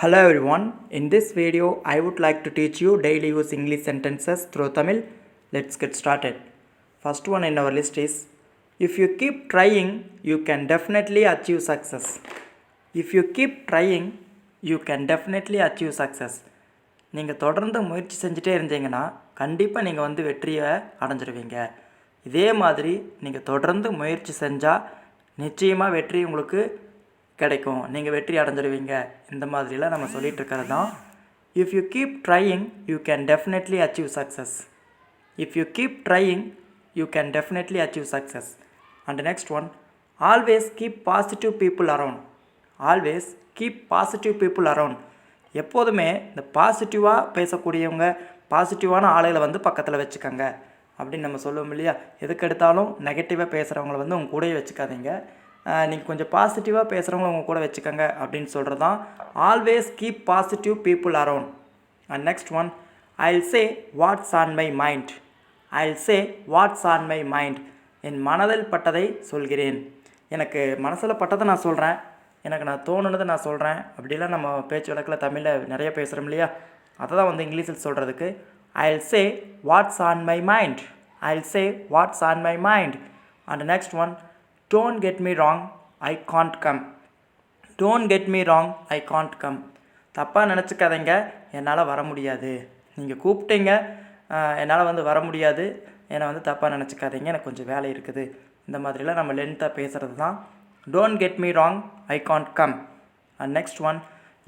Hello everyone, in this video I would like to teach you daily use English sentences through Tamil. Let's get started. First one in our list is, if you keep trying, you can definitely achieve success. If you keep trying, you can definitely achieve success. நீங்கள் தொடர்ந்து முயற்சி செஞ்சுட்டே இருந்தீங்கன்னா கண்டிப்பாக நீங்கள் வெற்றியை அடைஞ்சிருவீங்க. இதே மாதிரி நீங்கள் தொடர்ந்து முயற்சி செஞ்சால் நிச்சயமாக வெற்றி உங்களுக்கு கிடைக்கும், நீங்கள் வெற்றி அடைஞ்சிடுவீங்க. இந்த மாதிரிலாம் நம்ம சொல்லிகிட்டு இருக்கிறது தான் if you keep trying you can definitely achieve success. If you keep trying you can definitely achieve success. And next one, always keep positive people around. Always keep positive people around. எப்போதுமே இந்த பாசிட்டிவாக பேசக்கூடியவங்க, பாசிட்டிவான ஆளுகளை பக்கத்தில் வச்சுக்கோங்க அப்படின்னு நம்ம சொல்லுவோம் இல்லையா. எதுக்கு எடுத்தாலும் நெகட்டிவாக பேசுகிறவங்கள உங்கள் கூடயே வச்சுக்காதீங்க, நீங்கள் கொஞ்சம் பாசிட்டிவாக பேசுகிறவங்க உங்கள் கூட வச்சுக்கோங்க அப்படின்னு சொல்கிறது தான் always keep positive people around. And next one, I'll say what's on my mind. I'll say what's on my mind. என் மனதில் பட்டதை சொல்கிறேன். எனக்கு மனசில் பட்டதை நான் சொல்கிறேன், எனக்கு நான் தோணுனதை நான் சொல்கிறேன். அப்படிலாம் நம்ம பேச்சு வழக்கில் தமிழில் நிறைய பேசுகிறோம் இல்லையா, அதை தான் இங்கிலீஷில் சொல்கிறதுக்கு I'll say what's on my mind. I'll say what's on my mind. And next one, don't get me wrong, I can't come. Don't get me wrong, I can't come. தப்பாக நினச்சிக்காதீங்க, என்னால் வர முடியாது. நீங்கள் கூப்பிட்டீங்க, என்னால் வர முடியாது, என்னை தப்பாக நினச்சிக்காதீங்க, எனக்கு கொஞ்சம் வேலை இருக்குது. இந்த மாதிரிலாம் நம்ம லென்த்தாக பேசுகிறது தான் don't get me wrong, I can't come. And next one,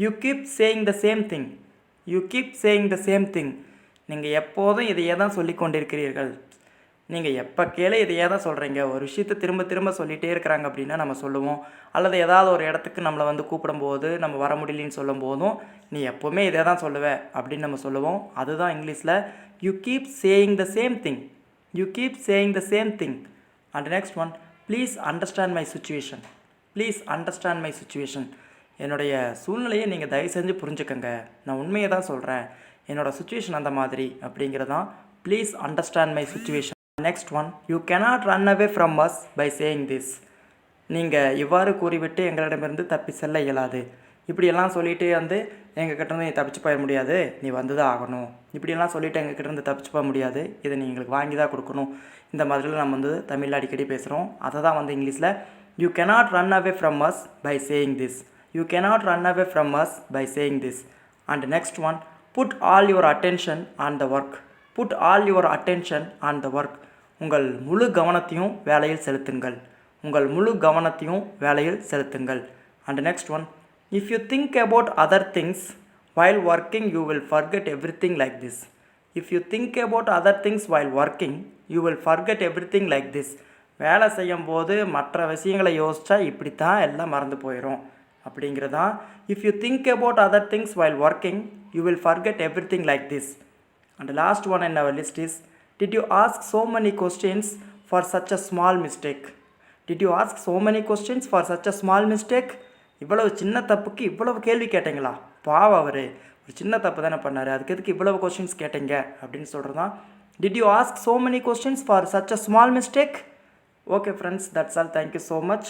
you keep saying the same thing. You keep saying the same thing. நீங்கள் எப்போதும் இதையே தான் சொல்லி கொண்டிருக்கிறீர்கள். நீங்கள் எப்போ கேளு இதையே தான் சொல்கிறீங்க. ஒரு விஷயத்தை திரும்ப திரும்ப சொல்லிகிட்டே இருக்கிறாங்க அப்படின்னா நம்ம சொல்லுவோம். அல்லது ஏதாவது ஒரு இடத்துக்கு நம்மளை கூப்பிடும்போது நம்ம வர முடியலன்னு சொல்லும் போதும் நீ எப்போவுமே இதே தான் சொல்லுவேன் அப்படின்னு நம்ம சொல்லுவோம். அதுதான் இங்கிலீஷில் you keep saying the same thing. You keep saying the same thing. And next one, please understand my situation. Please understand my situation. என்னுடைய சூழ்நிலையை நீங்கள் தயவு செஞ்சு புரிஞ்சுக்கங்க, நான் உண்மையை தான் சொல்கிறேன், என்னோடய சுச்சுவேஷன் அந்த மாதிரி அப்படிங்கிறதான் please understand my situation. Next one, you cannot run away from us by saying this. நீங்கள் இவ்வாறு கூறிவிட்டு எங்களிடமிருந்து தப்பி செல்ல இயலாது. இப்படியெல்லாம் சொல்லிவிட்டு எங்ககிட்டருந்து நீ தப்பிச்சு போயிட முடியாது, நீ வந்து தான் ஆகணும். இப்படியெல்லாம் சொல்லிவிட்டு எங்ககிட்டருந்து தப்பிச்சு போக முடியாது, இதை நீ எங்களுக்கு வாங்கி தான் கொடுக்கணும். இந்த மாதிரிலாம் நம்ம தமிழில் அடிக்கடி பேசுகிறோம். அதை தான் இங்கிலீஷில் you cannot run away from us by saying this. You cannot run away from us by saying this. And next one, put all your attention on the work. Put all your attention on the work. உங்கள் முழு கவனத்தையும் வேலையில் செலுத்துங்கள். உங்கள் முழு கவனத்தையும் வேலையில் செலுத்துங்கள். And next one, if you think about other things while working you will forget everything like this. If you think about other things while working you will forget everything like this. வேலை செய்யும் போது மற்ற விஷயங்களை யோசித்தா இப்படித்தான் எல்லாம் மறந்து போயிடும் அப்படிங்கிறதான் if you think about other things while working you will forget everything like this. And last one in our list is, did you ask so many questions for such a small mistake? Did you ask so many questions for such a small mistake? இவ்வளவு சின்ன தப்புக்கு இவ்வளவு கேள்வி கேட்டீங்களா? பாவம், அவர் ஒரு சின்ன தப்பு தானே பண்ணார், அதுக்கு எதுக்கு இவ்வளவு கொஸ்டின்ஸ் கேட்டீங்க அப்படின்னு சொல்கிறது தான் did you ask so many questions for such a small mistake? Okay friends, that's all. Thank you so much.